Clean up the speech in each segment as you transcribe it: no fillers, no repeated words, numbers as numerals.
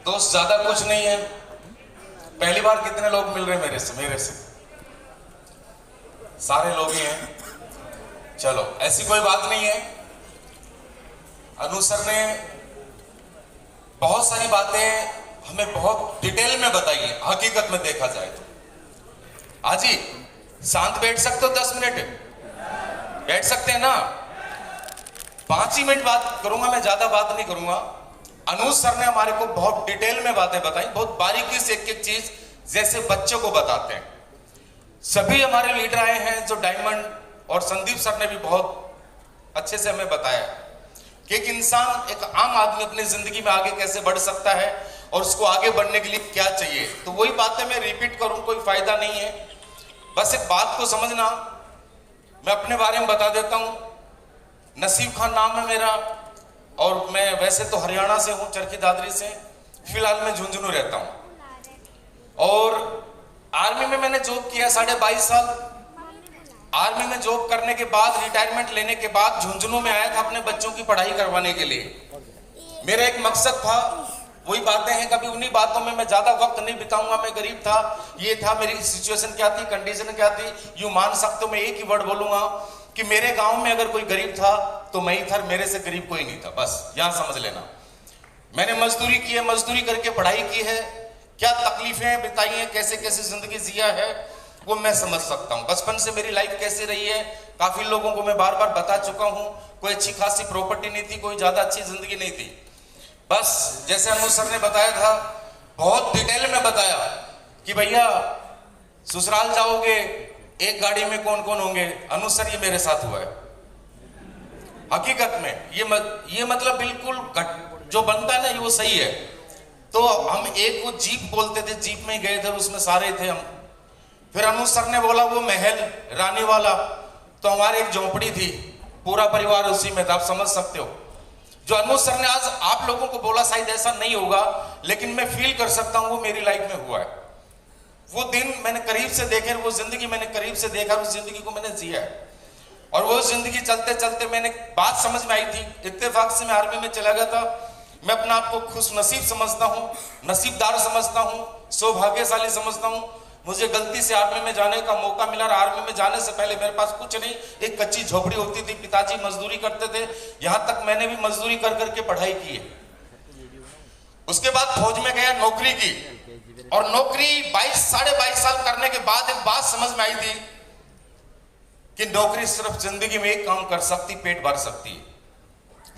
दोस्त ज्यादा कुछ नहीं है। पहली बार कितने लोग मिल रहे हैं मेरे से? सारे लोग ही हैं। चलो ऐसी कोई बात नहीं है। अनु सर ने बहुत सारी बातें हमें बहुत डिटेल में बताई है, हकीकत में देखा जाए तो। हाजी शांत बैठ सकते हो? 10 मिनट बैठ सकते हैं ना? 5 ही मिनट बात करूंगा मैं, ज्यादा बात नहीं करूंगा। अनु सर ने हमारे को बहुत डिटेल में बातें बताई, बहुत बारीकी से एक एक चीज जैसे बच्चों को बताते हैं। सभी हमारे लीडर आए हैं जो डायमंड, और संदीप सर ने भी बहुत अच्छे से हमें बताया कि एक इंसान, एक आम आदमी अपनी जिंदगी में आगे कैसे बढ़ सकता है और उसको आगे बढ़ने के लिए क्या चाहिए। तो वही बातें मैं रिपीट करूं, कोई फायदा नहीं है। बस एक बात को समझना, मैं अपने बारे में बता देता हूं। नसीब खान नाम है मेरा, और मैं वैसे तो हरियाणा से हूं, चरखी दादरी से। फिलहाल मैं झुंझुनू रहता हूं, और आर्मी में मैंने जॉब किया 22.5 साल। आर्मी में जॉब करने के बाद, रिटायरमेंट लेने के बाद झुंझुनू में आया था अपने बच्चों की पढ़ाई करवाने के लिए। मेरा एक मकसद था, वही बातें हैं, कभी उन्हीं बातों में मैं ज्यादा वक्त नहीं बिताऊंगा। मैं गरीब था, ये था, मेरी सिचुएशन क्या थी, कंडीशन क्या थी, यूं मान सकते हो। मैं एक ही वर्ड बोलूंगा कि मेरे गांव में अगर कोई गरीब था तो मैं ही था, मेरे से गरीब कोई नहीं था। बस यहां समझ लेना। मैंने मजदूरी की है, मजदूरी करके पढ़ाई की है, क्या तकलीफें बिताई हैं, कैसे कैसे जिंदगी जिया है, वो मैं समझ सकता हूं। बचपन से मेरी लाइफ कैसे रही है, काफी लोगों को मैं बार बार बता चुका हूं। कोई अच्छी खासी प्रॉपर्टी नहीं थी, कोई ज्यादा अच्छी जिंदगी नहीं थी। बस जैसे अनु सर ने बताया था, बहुत डिटेल में बताया कि भैया ससुराल जाओगे, एक गाड़ी में कौन कौन होंगे। अनु सर ये मेरे साथ हुआ है हकीकत में। ये मतलब बिल्कुल जो बनता है ना, ये वो सही है। तो हम एक वो जीप बोलते थे, जीप में गए थे, उसमें सारे थे हम। फिर अनु सर ने बोला वो महल रानी वाला, तो हमारी एक झोंपड़ी थी, पूरा परिवार उसी में था। आप समझ सकते हो जो अनु सर ने आज आप लोगों को बोला, शायद ऐसा नहीं होगा, लेकिन मैं फील कर सकता हूं वो मेरी लाइफ में हुआ है। वो दिन मैंने करीब से देखे, वो जिंदगी मैंने करीब से देखा, उस जिंदगी को मैंने जिया है। और वो जिंदगी चलते चलते मैंने बात समझ में आई थी। इत्तेफाक से मैं आर्मी में चला गया था। मैं अपने आप को खुश नसीब समझता हूँ, नसीबदार समझता हूँ, सौभाग्यशाली समझता हूँ। मुझे गलती से आर्मी में जाने का मौका मिला। आर्मी में जाने से पहले मेरे पास कुछ नहीं, एक कच्ची झोपड़ी होती थी, पिताजी मजदूरी करते थे। यहां तक मैंने भी मजदूरी कर करके पढ़ाई की है। उसके बाद फौज में गया, नौकरी की, और नौकरी 22-22.5 साल करने के बाद एक बात समझ में आई थी कि नौकरी सिर्फ जिंदगी में एक काम कर सकती, पेट भर सकती है।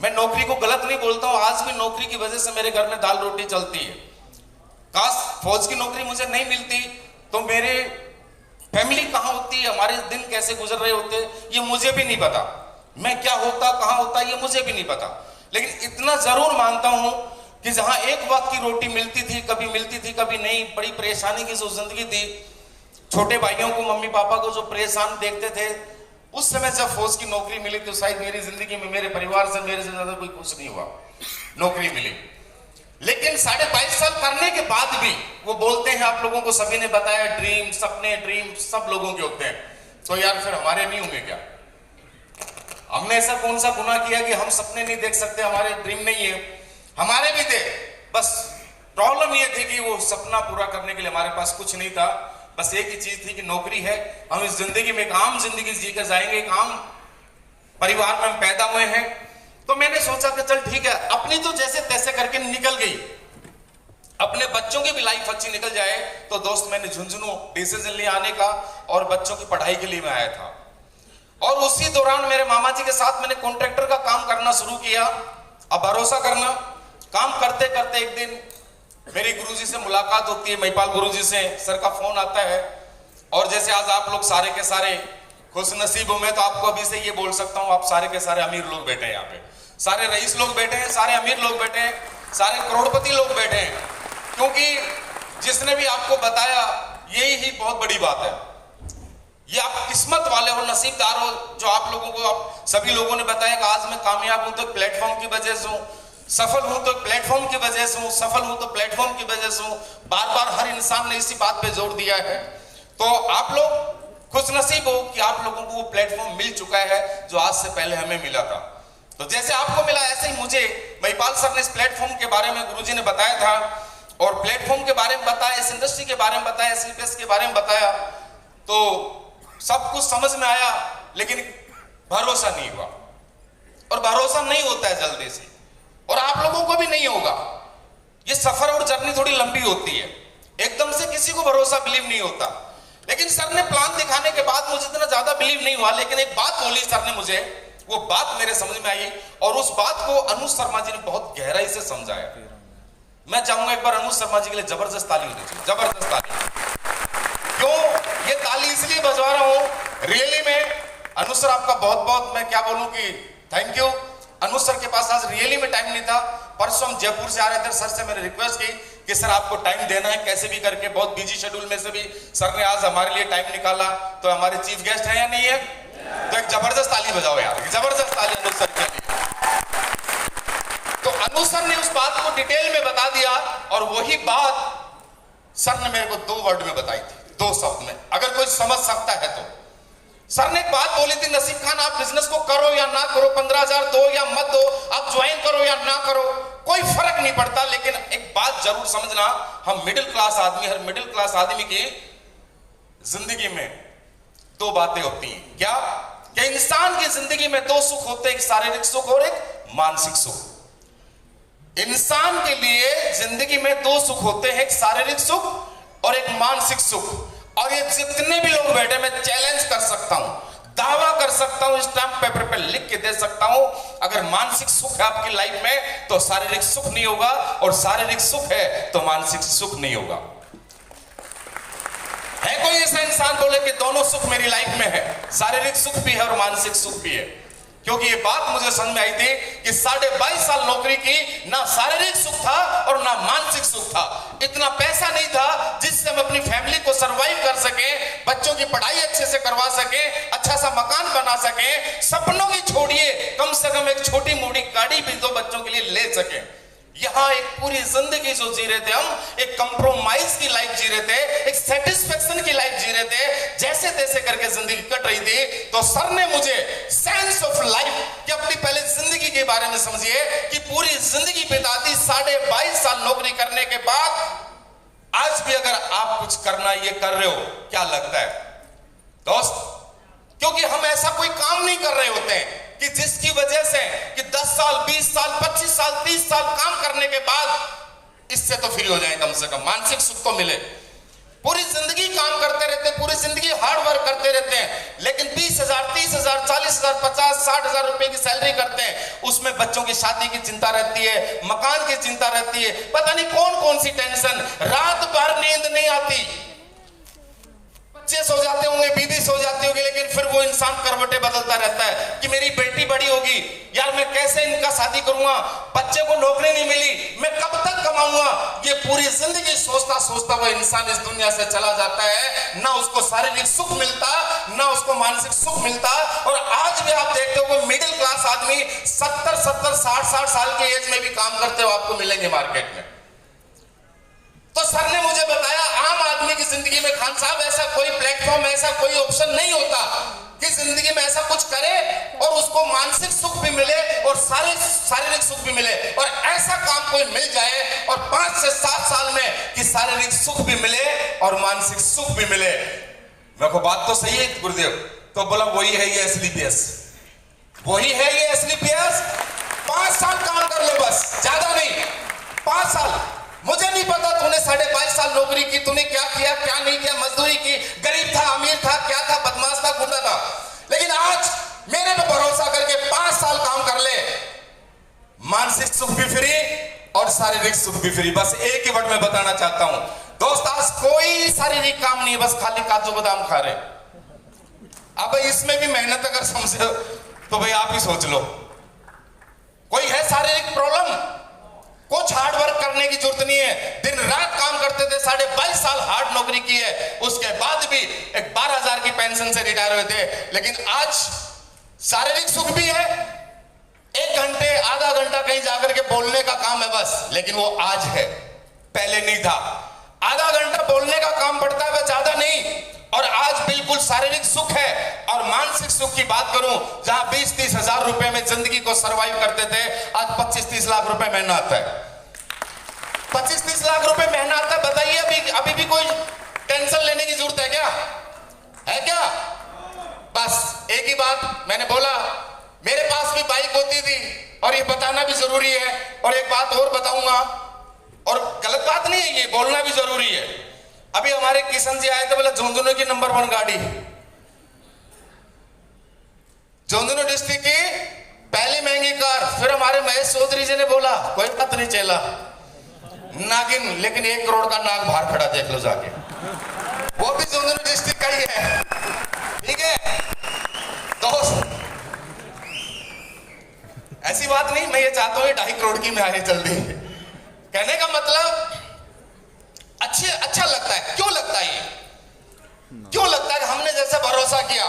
मैं नौकरी को गलत नहीं बोलता हूं, आज भी नौकरी की वजह से मेरे घर में दाल रोटी चलती है। काश फौज की नौकरी मुझे नहीं मिलती तो मेरे फैमिली कहां होती, हमारे दिन कैसे गुजर रहे होते, ये मुझे भी नहीं पता। मैं क्या होता, कहां होता, ये मुझे भी नहीं पता। लेकिन इतना जरूर मानता हूं कि जहां एक वक्त की रोटी मिलती थी, कभी मिलती थी कभी नहीं, बड़ी परेशानी की जो जिंदगी थी, छोटे भाइयों को, मम्मी पापा को जो परेशान देखते थे, उस समय जब फौज की नौकरी मिली तो शायद मेरी जिंदगी में मेरे परिवार से, मेरे से ज्यादा कोई खुश नहीं हुआ। नौकरी मिली, लेकिन 22.5 साल करने के बाद भी वो बोलते हैं, आप लोगों को सभी ने बताया, ड्रीम, सपने, ड्रीम सब लोगों के होते हैं। तो यार फिर हमारे नहीं होंगे क्या? हमने ऐसा कौन सा गुनाह किया कि हम सपने नहीं देख सकते, हमारे ड्रीम नहीं है? हमारे भी थे, बस प्रॉब्लम ये थी कि वो सपना पूरा करने के लिए हमारे पास कुछ नहीं था। बस एक ही चीज थी कि नौकरी है, हम इस जिंदगी में एक आम जिंदगी जीकर जाएंगे, एक आम परिवार में हम पैदा हुए हैं। तो मैंने सोचा कि चल ठीक है, अपनी तो जैसे तैसे करके निकल गई, अपने बच्चों की भी लाइफ अच्छी निकल जाए। तो दोस्त मैंने झुंझुनू डिसीजन लिया आने का, और बच्चों की पढ़ाई के लिए मैं आया था। और उसी दौरान मेरे मामा जी के साथ मैंने कॉन्ट्रैक्टर का काम करना शुरू किया। अब भरोसा करना, काम करते करते एक दिन मेरी गुरुजी से मुलाकात होती है, महिपाल गुरुजी से। सर का फोन आता है, और जैसे आज आप लोग सारे के सारे खुश नसीब हो, मैं तो आपको अभी से ये बोल सकता हूँ, आप सारे के सारे अमीर लोग बैठे हैं यहाँ पे, सारे रईस लोग बैठे हैं, सारे अमीर लोग बैठे हैं, सारे करोड़पति लोग बैठे हैं। क्योंकि जिसने भी आपको बताया, यही ही बहुत बड़ी बात है। ये आप किस्मत वाले हो, नसीबदार हो, जो आप लोगों को, आप सभी लोगों ने बताया कि आज मैं कामयाब हूं तो प्लेटफॉर्म की वजह से हूं, सफल हूं तो प्लेटफॉर्म की वजह से हूं, सफल हूं तो प्लेटफॉर्म की वजह से हूं। बार बार हर इंसान ने इसी बात पे जोर दिया है। तो आप लोग खुश नसीब हो कि आप लोगों को वो प्लेटफॉर्म मिल चुका है जो आज से पहले हमें मिला था। तो जैसे आपको मिला, ऐसे ही मुझे महिपाल सर ने इस प्लेटफॉर्म के बारे में गुरुजी ने बताया था और प्लेटफॉर्म के बारे में बताया, इस इंडस्ट्री के बारे में बताया, SLPS के बारे में बताया, तो सब कुछ समझ में आया, लेकिन भरोसा नहीं हुआ। और भरोसा नहीं होता है जल्दी से, और आप लोगों को भी नहीं होगा। ये सफर और जर्नी थोड़ी लंबी होती है, एकदम से किसी को भरोसा बिलीव नहीं होता। लेकिन सर ने प्लान दिखाने के बाद मुझे इतना ज्यादा बिलीव नहीं हुआ, लेकिन एक बात बोली सर ने मुझे, वो बात मेरे समझ में आई, और उस बात को अनुज शर्मा जी ने बहुत गहराई से समझाया। मैं चाहूंगा एक बार अनुज शर्मा जी के लिए जबरदस्त ताली होनी चाहिए, जबरदस्त ताली। क्यों ये ताली इसलिए बजवा रहा हूं, रियली में अनुज सर आपका बहुत बहुत, मैं क्या बोलूं कि थैंक यू। अनुज सर के पास आज रियली में टाइम नहीं था। परसों हम जयपुर से आ रहे थे, सर से मैंने रिक्वेस्ट की कि सर आपको टाइम देना है कैसे भी करके, बहुत बिजी शेड्यूल में से भी सर ने आज हमारे लिए टाइम निकाला। तो हमारे चीफ गेस्ट है या नहीं है? तो एक जबरदस्त ताली बजाओ यार, जबरदस्त ताली अनुज सर के लिए। तो अनुज सर ने उस बात को डिटेल में बता दिया, और वही बात सर ने मेरे को 2 वर्ड में बताई थी, 2 शब्द में, अगर कोई समझ सकता है तो। सर ने एक बात बोली थी, नसीब खान आप बिजनेस को करो या ना करो, 15,000 दो या मत दो, आप ज्वाइन करो या ना करो, कोई फर्क नहीं पड़ता, लेकिन एक बात जरूर समझना, हम मिडिल क्लास आदमी, हर मिडिल क्लास आदमी की जिंदगी में 2 बातें होती हैं। क्या? कि इंसान की जिंदगी में 2 सुख होते हैं, एक शारीरिक सुख और एक मानसिक सुख। इंसान के लिए जिंदगी में 2 सुख होते हैं, एक शारीरिक सुख और एक मानसिक सुख। और ये जितने भी लोग बैठे, मैं चैलेंज कर सकता हूं, दावा कर सकता हूं, स्टैंप पेपर पे लिख के दे सकता हूं, अगर मानसिक सुख है आपकी लाइफ में तो शारीरिक सुख नहीं होगा, और शारीरिक सुख है तो मानसिक सुख नहीं होगा। है कोई ऐसा इंसान बोले कि दोनों सुख मेरी लाइफ में है, शारीरिक सुख भी है और मानसिक सुख भी है? क्योंकि ये बात मुझे समझ में आई थी कि 22.5 साल नौकरी की, ना शारीरिक सुख था और ना मानसिक सुख था। इतना पैसा नहीं था जिससे हम अपनी फैमिली को सरवाइव कर सके, बच्चों की पढ़ाई अच्छे से करवा सके, अच्छा सा मकान बना सके, सपनों की छोड़िए, कम से कम एक छोटी मोटी गाड़ी भी तो बच्चों के लिए ले सके। यहां एक पूरी जिंदगी जो जी रहे थे हम, एक कंप्रोमाइज की लाइफ जी रहे थे, एक सेटिस्फेक्शन की लाइफ जी रहे थे, जैसे तैसे करके जिंदगी कट रही थी। तो सर ने मुझे सेंस ऑफ लाइफ कि अपनी पहले जिंदगी के बारे में समझिए, कि पूरी जिंदगी बिता दी 22.5 साल नौकरी करने के बाद, आज भी अगर आप कुछ करना ये कर रहे हो, क्या लगता है दोस्त? क्योंकि हम ऐसा कोई काम नहीं कर रहे होते हैं कि जिसकी वजह से कि 10 साल 20 साल 25 साल 30 साल काम करने के बाद इससे तो फ्री हो जाए, कम से कम मानसिक सुख तो मिले। पूरी जिंदगी काम करते रहते, पूरी जिंदगी हार्ड वर्क करते रहते हैं, लेकिन 20,000 30,000 40,000 50,000 60,000 रुपए की सैलरी करते हैं, उसमें बच्चों की शादी की चिंता रहती है, मकान की चिंता रहती है, पता नहीं कौन कौन सी टेंशन, रात भर नींद नहीं आती। बच्चे सो जाते होंगे, बीवी सो जाती होगी, लेकिन फिर वो इंसान करवटें बदलता रहता है कि मेरी बेटी बड़ी होगी, यार मैं कैसे इनका शादी करूंगा, बच्चे को नौकरी नहीं मिली, मैं कब तक कमाऊंगा। ये पूरी जिंदगी सोचता सोचता वो इंसान इस दुनिया से चला जाता है, ना उसको शारीरिक सुख मिलता, ना उसको मानसिक सुख मिलता। और आज भी आप देखते हो मिडिल क्लास आदमी 70 60 साल की एज में भी काम करते हो आपको मिलेंगे मार्केट में। तो सर ने मुझे बताया, आम आदमी की जिंदगी में खान साहब ऐसा कोई प्लेटफॉर्म, ऐसा कोई ऑप्शन नहीं होता कि जिंदगी में ऐसा कुछ करे और उसको मानसिक सुख भी मिले और शारीरिक सुख भी मिले। और ऐसा काम कोई मिल जाए और 5 से 7 साल में कि शारीरिक सुख भी मिले और मानसिक सुख भी मिले। मेरे को बात तो सही है गुरुदेव? तो बोला वही है ये SLPS, वही है ये SLPS। 5 साल काम कर लो बस, ज्यादा नहीं, 5 साल। मुझे नहीं पता तूने 22.5 साल नौकरी की, तूने क्या किया क्या नहीं किया, मजदूरी की, गरीब था अमीर था, क्या था, बदमाश था गुंडा था, लेकिन आज मेरे पे भरोसा करके 5 साल काम कर ले, मानसिक सुख भी फ्री और शारीरिक सुख भी फ्री। बस एक ही वर्ड में बताना चाहता हूं दोस्त, आज कोई शारीरिक काम नहीं है, बस खाली काजू बादाम खा रहे। अब इसमें भी मेहनत अगर समझे तो भाई आप ही सोच लो, कोई है शारीरिक प्रॉब्लम, कुछ हार्ड वर्क करने की जरूरत नहीं है। दिन रात काम करते थे, 22.5 साल हार्ड नौकरी की है, उसके बाद भी एक 12,000 की पेंशन से रिटायर हुए थे। लेकिन आज शारीरिक सुख भी है, 1 घंटे आधा घंटा कहीं जाकर के बोलने का काम है बस, लेकिन वो आज है, पहले नहीं था। आधा घंटा बोलने का काम पड़ता है, वह ज्यादा नहीं। और आज बिल्कुल शारीरिक सुख है। और मानसिक सुख की बात करूं, जहां 20-30 हजार रुपए में जिंदगी को सरवाइव करते थे, आज 25-30 लाख रुपए महीना आता है। 25-30 लाख रुपए महीना आता है, बताइए अभी भी कोई टेंशन लेने की जरूरत है क्या? है क्या? बस एक ही बात मैंने बोला, मेरे पास भी बाइक होती थी, और ये बताना भी जरूरी है। और एक बात और बताऊंगा, और गलत बात नहीं है, ये बोलना भी जरूरी है। अभी हमारे किशन जी आए थे, बोला झुंझुनू की नंबर 1 गाड़ी, झुंझुनू डिस्ट्रिक्ट की पहली महंगी कार। फिर हमारे महेश चौधरी जी ने बोला कोई बात नहीं चला नागिन, लेकिन 1 करोड़ का नाग बाहर खड़ा, देख लो जाके, वो भी झुंझुनू डिस्ट्रिक्ट का ही है। ठीक है दोस्त, ऐसी बात नहीं, मैं ये चाहता हूं 2.5 करोड़ की में आए जल्दी। कहने का मतलब अच्छा लगता है। क्यों लगता है ये? क्यों लगता है? हमने जैसे भरोसा किया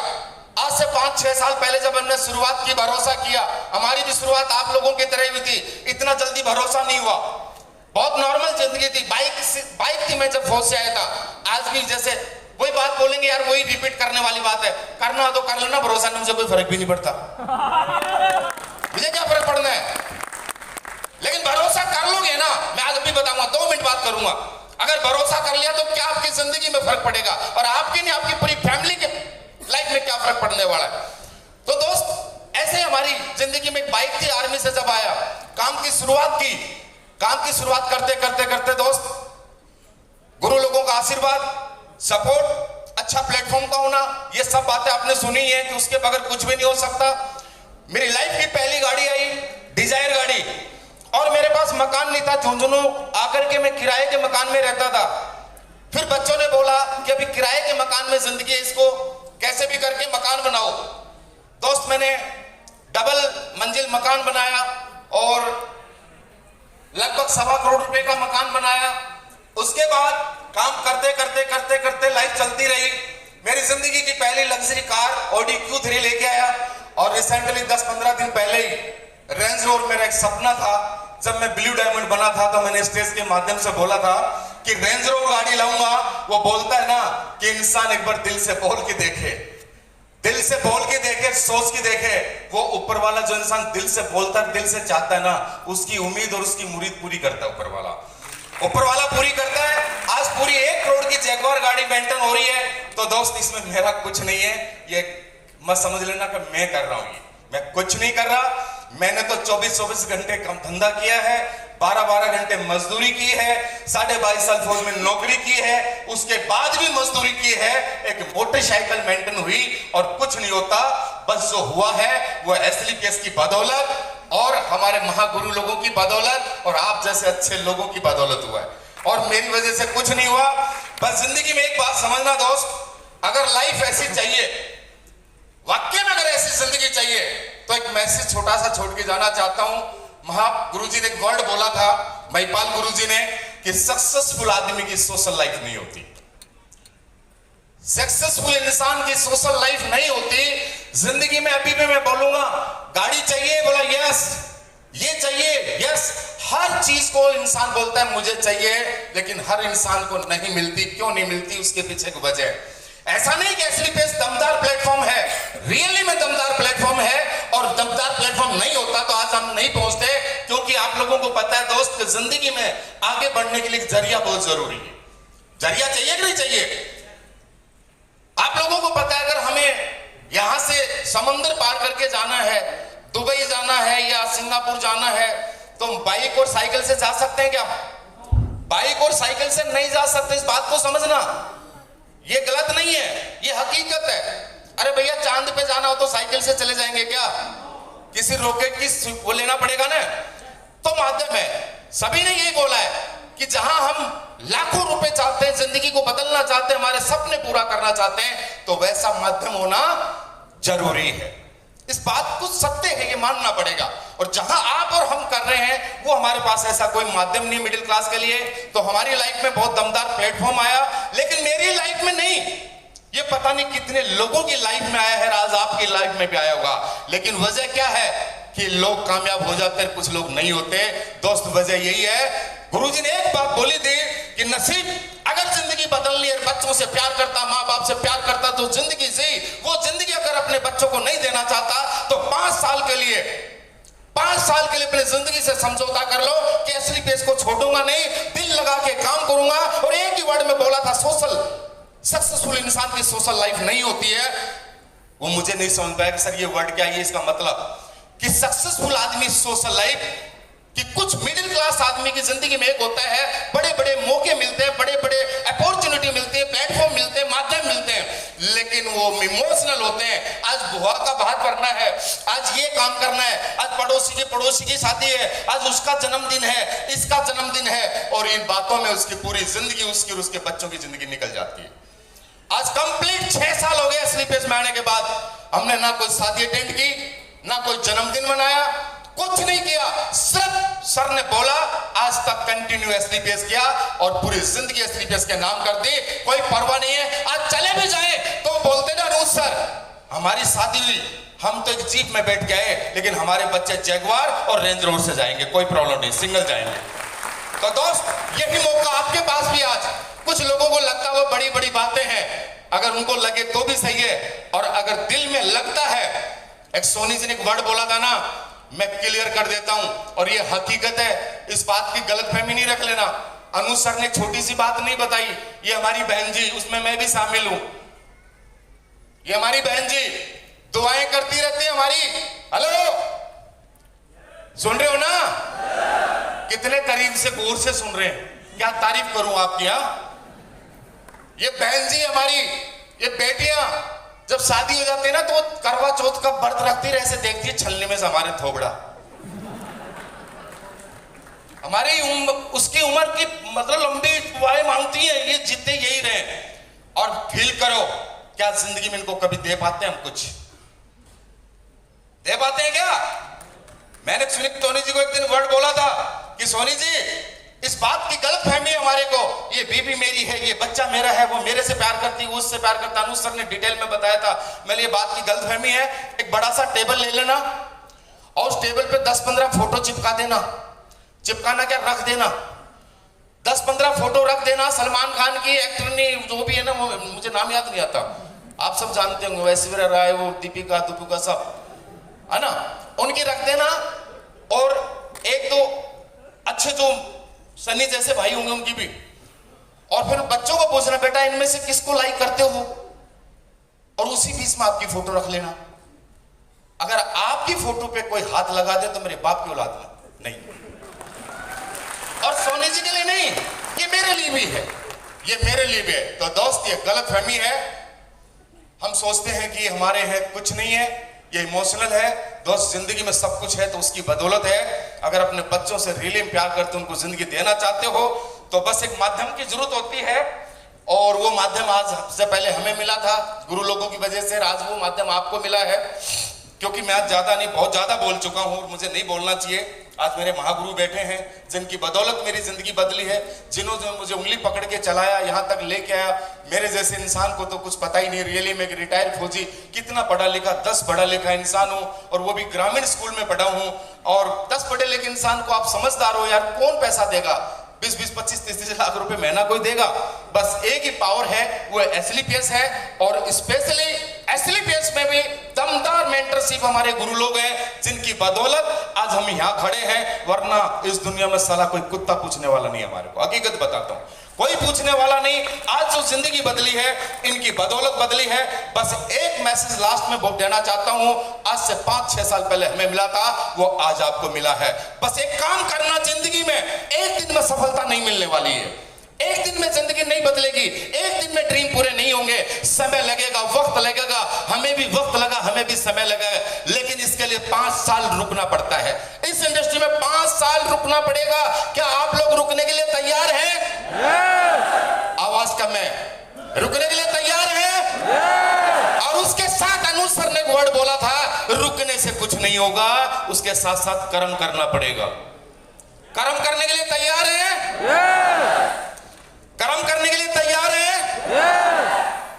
आज से 5-6 साल पहले, जब हमने शुरुआत की, भरोसा किया, हमारी भी शुरुआत आप लोगों की तरह हुई थी। इतना जल्दी भरोसा नहीं हुआ, बहुत नॉर्मल जिंदगी थी। बाइक थी, मैं जब फौज से आया था। आज भी जैसे वही बात बोलेंगे यार, वही रिपीट करने वाली बात है। करना तो कर लेना, भरोसा नहीं, मुझे कोई फर्क भी नहीं पड़ता, मुझे क्या फर्क पड़ना है। लेकिन भरोसा कर लोगे ना, मैं आज भी बताऊंगा, 2 मिनट बात करूंगा। अगर भरोसा कर लिया तो क्या आपकी जिंदगी में फर्क पड़ेगा, और आपकी नहीं, आपकी पूरी फैमिली के लाइफ में क्या फर्क पड़ने वाला है। तो दोस्त, ऐसे हमारी जिंदगी में एक बाइक थी। आर्मी से जब आया, काम की शुरुआत करते दोस्त, गुरु लोगों का आशीर्वाद, सपोर्ट, अच्छा प्लेटफॉर्म का होना, ये सब बातें आपने सुनी है कि उसके बगैर कुछ भी नहीं हो सकता। मेरी लाइफ की पहली गाड़ी आई, डिजायर गाड़ी, और मेरे पास मकान नहीं था। झुंझुनू आकर के मैं किराए के मकान में रहता था। फिर बच्चों ने बोला कि अभी किराए के मकान में जिंदगी है, इसको कैसे भी करके मकान बनाओ। दोस्त, मैंने डबल मंजिल मकान बनाया और लगभग 1.25 करोड़ रुपए का मकान बनाया। उसके बाद काम करते लाइफ चलती रही। मेरी जिंदगी की पहली लग्जरी कार ऑडी Q3 लेके आया, और रिसेंटली 10-15 दिन पहले ही रेंज रोवर, मेरा एक सपना था। जब मैं ब्लू डायमंड बना था तो मैंने स्टेज के माध्यम से बोला था कि रेंज रोवर गाड़ी लाऊंगा। वो बोलता है ना कि इंसान एक बार दिल से बोल के देखे, सोच के देखे। वो ऊपर वाला जो इंसान दिल से बोलता है, दिल से चाहता है ना, उसकी उम्मीद और उसकी मुरीद पूरी करता है ऊपर वाला पूरी करता है। आज पूरी 1 करोड़ की जैगवार गाड़ी मेंटेन हो रही है। तो दोस्त, इसमें मेरा कुछ नहीं है, ये मत समझ लेना कि मैं कर रहा हूं। मैं कुछ नहीं कर रहा। मैंने तो 24-24 घंटे काम धंधा किया है, 12-12 घंटे मजदूरी की है, 22.5 साल फौज में नौकरी की है, उसके बाद भी मजदूरी की है। एक मोटरसाइकिल मेंटेन हुई, और कुछ नहीं होता। बस जो हुआ है वो SLPS की बदौलत, और हमारे महागुरु लोगों की बदौलत, और आप जैसे अच्छे लोगों की बदौलत हुआ है। और मेरी वजह से कुछ नहीं हुआ। बस जिंदगी में एक बात समझना दोस्त, अगर लाइफ ऐसी चाहिए, वाकई में अगर ऐसी जिंदगी चाहिए, तो एक मैसेज छोटा सा छोड़ के जाना चाहता हूं। महागुरु जी ने एक वर्ड बोला था, महिपाल गुरु जी ने, कि सक्सेसफुल आदमी की सोशल लाइफ नहीं होती। सक्सेसफुल इंसान की सोशल लाइफ नहीं होती। जिंदगी में अभी भी मैं बोलूंगा, गाड़ी चाहिए, बोला यस, ये चाहिए, यस। हर चीज को इंसान बोलता है मुझे चाहिए, लेकिन हर इंसान को नहीं मिलती। क्यों नहीं मिलती? उसके पीछे एक वजह है। ऐसा नहीं कि SLPS दमदार प्लेटफॉर्म है, रियली में दमदार प्लेटफॉर्म है, और दमदार प्लेटफॉर्म नहीं होता तो आज हम नहीं पहुंचते। क्योंकि आप लोगों को पता है दोस्त कि जिंदगी में आगे बढ़ने के लिए जरिया बहुत जरूरी है। जरिया चाहिए कि नहीं चाहिए? आप लोगों को पता है, अगर हमें यहां से समुद्र पार करके जाना है, दुबई जाना है या सिंगापुर जाना है, तो हम बाइक और साइकिल से जा सकते हैं क्या? बाइक और साइकिल से नहीं जा सकते। इस बात को समझना, ये गलत नहीं है, ये हकीकत है। अरे भैया, चांद पे जाना हो तो साइकिल से चले जाएंगे क्या? किसी रॉकेट की वो लेना पड़ेगा ना। तो माध्यम है, सभी ने यही बोला है कि जहां हम लाखों रुपए चाहते हैं, जिंदगी को बदलना चाहते हैं, हमारे सपने पूरा करना चाहते हैं, तो वैसा माध्यम होना जरूरी है। इस बात को सत्य है, ये मानना पड़ेगा। और जहां आप और हम कर रहे हैं, वो हमारे पास ऐसा कोई माध्यम नहीं मिडिल क्लास के लिए। तो हमारी लाइफ में बहुत दमदार प्लेटफॉर्म आया, लेकिन मेरी लाइफ में नहीं। ये पता नहीं कितने लोगों की लाइफ में आया है, आज आपकी लाइफ में भी आया होगा। लेकिन वजह क्या है कि लोग कामयाब हो जाते हैं, कुछ लोग नहीं होते। दोस्त, वजह यही है, गुरुजी ने एक बात बोली थी कि नसीब अगर जिंदगी बदलनी है, बच्चों से प्यार करता, माँ बाप से प्यार करता, तो जिंदगी जी, वो जिंदगी अगर अपने बच्चों को नहीं देना चाहता तो 5 साल के लिए 5 साल के लिए अपनी जिंदगी से समझौता कर लो कि असली पेस को छोड़ूंगा नहीं, दिल लगा के काम करूंगा। और एक ही वर्ड में बोला था, सोशल सक्सेसफुल इंसान की सोशल लाइफ नहीं होती है। वो मुझे नहीं समझ पाया कि सर ये वर्ड क्या है, इसका मतलब कि सक्सेसफुल आदमी सोशल लाइफ कि कुछ मिडिल क्लास आदमी की जिंदगी में एक होता है, बड़े बड़े मौके मिलते हैं, बड़े बड़े अपॉर्चुनिटी मिलती है, प्लेटफॉर्म मिलते हैं, माध्यम मिलते हैं, लेकिन वो इमोशनल होते हैं। आज बुआ का बात करना है, आज ये काम करना है, आज पड़ोसी की शादी है, आज उसका जन्मदिन है, इसका जन्मदिन है, और इन बातों में उसकी पूरी जिंदगी, उसकी और उसके बच्चों की जिंदगी निकल जाती है। आज कंप्लीट 6 साल हो गए असली पेस में आने के बाद, हमने ना कोई शादी अटेंड की, ना कोई जन्मदिन मनाया, कुछ नहीं किया। सिर्फ सर ने बोला आज तक कंटिन्यू असली पेस किया और पूरी जिंदगी असली पेस के नाम कर दी, कोई परवाह नहीं है। आज चले भी जाए तो बोलते ना, अनुज सर हमारी शादी हुई, हम तो एक जीप में बैठ के आए, लेकिन हमारे बच्चे जैगुआर और रेंज रोवर से जाएंगे, कोई प्रॉब्लम नहीं, सिंगल जाएंगे। तो दोस्त, यही मौका आपके पास भी आज। कुछ लोगों को लगता है वो बड़ी बड़ी बातें हैं, अगर उनको लगे तो भी सही है, और अगर दिल में लगता है, एक सोनी जी ने एक वर्ड बोला था ना, मैं क्लियर कर देता हूं, और ये हकीकत है, इस बात की गलतफहमी नहीं रख लेना। अनुज सर ने छोटी सी बात नहीं बताई, ये हमारी बहन जी, उसमें मैं भी शामिल हूं, ये हमारी बहन जी दुआएं करती रहती है हमारी। हेलो, सुन रहे हो ना? कितने करीब से गौर से सुन रहे हैं, क्या तारीफ करूं आपकी। ये बहन जी हमारी, ये बेटियां जब शादी हो जाती है ना, तो वो करवा चौथ का व्रत रखती रहे, ऐसे देखती है छलने में से हमारे थोबड़ा। हमारी उसकी उम्र की मतलब लंबी दुआएं मांगती है, ये जितने यही रहे। और फील करो, क्या जिंदगी में इनको कभी दे पाते हैं हम? कुछ दे पाते हैं क्या? मैंने सोनी जी को एक दिन वर्ड बोला था कि सोनी जी, इस बात की गलत फहमी है हमारे को, ये बीबी मेरी है, ये बच्चा मेरा है, वो मेरे से प्यार करती है, उससे प्यार करता। अनुज सर ने डिटेल में बताया था, मैंने ये बात की गलत फहमी है। एक बड़ा सा टेबल ले लेना और उस टेबल पे 10-15 फोटो चिपका देना, चिपकाना क्या, रख देना, 10-15 फोटो रख देना। सलमान खान की, एक्टर ने जो भी है ना, वो मुझे नाम याद नहीं आता, आप सब जानते होंगे, ऐश्वर्या राय, वो दीपिका सब है ना, उनकी रख देना। और एक दो अच्छे जो सनी जैसे भाई होंगे उनकी भी। और फिर बच्चों को पूछना, बेटा इनमें से किसको लाइक करते हो, और उसी बीच में आपकी फोटो रख लेना। अगर आपकी फोटो पे कोई हाथ लगा दे तो मेरे बाप की औलाद नहीं। और सोनी जी के लिए नहीं, ये मेरे लिए भी है, ये मेरे लिए भी है। तो दोस्त, ये गलत फहमी है। हम सोचते हैं कि हमारे है, कुछ नहीं है, ये इमोशनल है। दोस्त, जिंदगी में सब कुछ है तो उसकी बदौलत है। अगर अपने बच्चों से रियली प्यार करते, उनको जिंदगी देना चाहते हो, तो बस एक माध्यम की जरूरत होती है। और वो माध्यम आज सबसे पहले हमें मिला था गुरु लोगों की वजह से, आज वो माध्यम आपको मिला है। क्योंकि मैं आज ज्यादा नहीं, बहुत ज्यादा बोल चुका हूं, मुझे नहीं बोलना चाहिए। आज मेरे महागुरु बैठे हैं, जिनकी बदौलत मेरी जिंदगी बदली है, जिन्होंने मुझे उंगली पकड़ के चलाया, यहाँ तक लेके आया। मेरे जैसे इंसान को तो कुछ पता ही नहीं, रियली मैं रिटायर्ड फौजी, कितना पढ़ा लिखा, 10 पढ़ा लिखा इंसान हूँ, और वो भी ग्रामीण स्कूल में पढ़ा हूँ। और 10 पढ़े लिखे इंसान को आप समझदार हो यार, कौन पैसा देगा? 20-20, 25-30 लाख रुपए महीना कोई देगा? बस एक ही पावर है, वो असली पेस है। और स्पेशली असली पेस में भी दमदार मेंटरशिप हमारे गुरु लोग हैं, जिनकी बदौलत आज हम यहाँ खड़े हैं। वरना इस दुनिया में साला कोई कुत्ता पूछने वाला नहीं हमारे को, हकीकत बताता हूँ, कोई पूछने वाला नहीं। आज जो जिंदगी बदली है, इनकी बदौलत बदली है। बस एक मैसेज लास्ट में देना चाहता हूं, आज से 5-6 साल पहले हमें मिला था, वो आज आपको मिला है। बस एक काम करना जिंदगी में, एक दिन में सफलता नहीं मिलने वाली है, एक दिन में जिंदगी नहीं बदलेगी, एक दिन में ड्रीम पूरे नहीं होंगे, समय लगेगा, वक्त लगेगा। हमें भी वक्त लगा, हमें भी समय लगा, लेकिन इसके लिए 5 साल रुकना पड़ता है। इस इंडस्ट्री में 5 साल रुकना पड़ेगा। क्या आप लोग रुकने के लिए तैयार हैं? आवाज कम है, रुकने के लिए तैयार हैं? और उसके साथ अनुज सर ने वर्ड बोला था, रुकने से कुछ नहीं होगा, उसके साथ साथ कर्म करना पड़ेगा। कर्म करने के लिए तैयार हैं? कर्म करने के लिए तैयार है?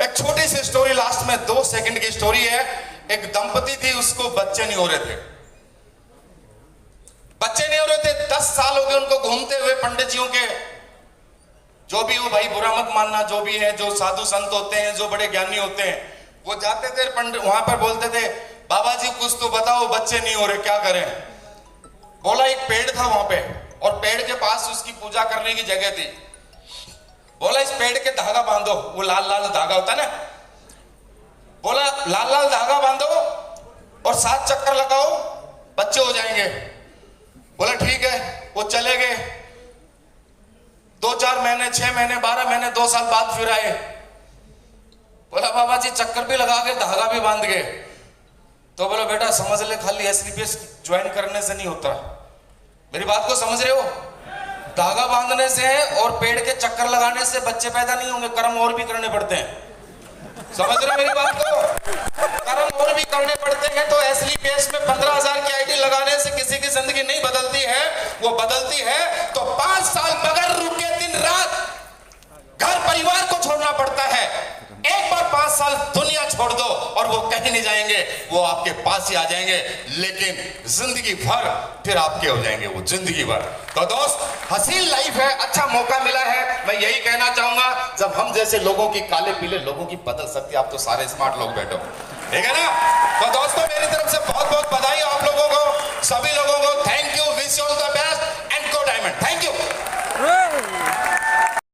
एक छोटी सी स्टोरी लास्ट में, 2 सेकंड की स्टोरी है। एक दंपति थी, उसको बच्चे नहीं हो रहे थे, बच्चे नहीं हो रहे थे। 10 साल हो गए उनको घूमते हुए पंडित जियों के। जो भी हो भाई, बुरा मत मानना, जो भी है, जो साधु संत होते हैं, जो बड़े ज्ञानी होते हैं, वो जाते थे पंडित, वहां पर बोलते थे, बाबा जी कुछ तो बताओ, बच्चे नहीं हो रहे, क्या करें? बोला एक पेड़ था वहां पे और पेड़ के पास उसकी पूजा करने की जगह थी। बोला इस पेड़ के धागा बांधो, वो लाल लाल धागा होता ना, बोला लाल लाल धागा बांधो और 7 चक्कर लगाओ, बच्चे हो जाएंगे। बोला ठीक है। वो चले गए। 2-4 महीने, 6 महीने, 12 महीने, 2 साल बाद फिर आए। बोला बाबा जी चक्कर भी लगा के धागा भी बांध गए। तो बोला बेटा समझ ले, खाली एसलीपीएस ज्वाइन करने से नहीं होता। मेरी बात को समझ रहे हो? धागा बांधने से और पेड़ के चक्कर लगाने से बच्चे पैदा नहीं होंगे, कर्म और भी करने पड़ते हैं। समझ रहे हो मेरी बात को? कर्म और भी करने पड़ते हैं। तो एसलीपीएस में 15,000 की आईडी लगाने से किसी की जिंदगी नहीं बदलती है, वो बदलती है तो 5 साल बगैर रुके दिन रात घर परिवार को छोड़ना पड़ता है। एक बार 5 साल दुनिया छोड़ दो और वो कहीं नहीं जाएंगे, वो आपके पास ही आ जाएंगे, लेकिन जिंदगी भर फिर आपके हो जाएंगे, वो जिंदगी भर। तो दोस्त हसीन लाइफ है, अच्छा मौका मिला है। मैं यही कहना चाहूंगा, जब हम जैसे लोगों की, काले पीले लोगों की बदल सकती है। आप तो सारे स्मार्ट लोग बैठो, ठीक है ना? तो दोस्तों मेरी तरफ से बहुत बहुत बधाई आप लोगों को, सभी लोगों को। Thank you, wish you all the best and go diamond. Thank you.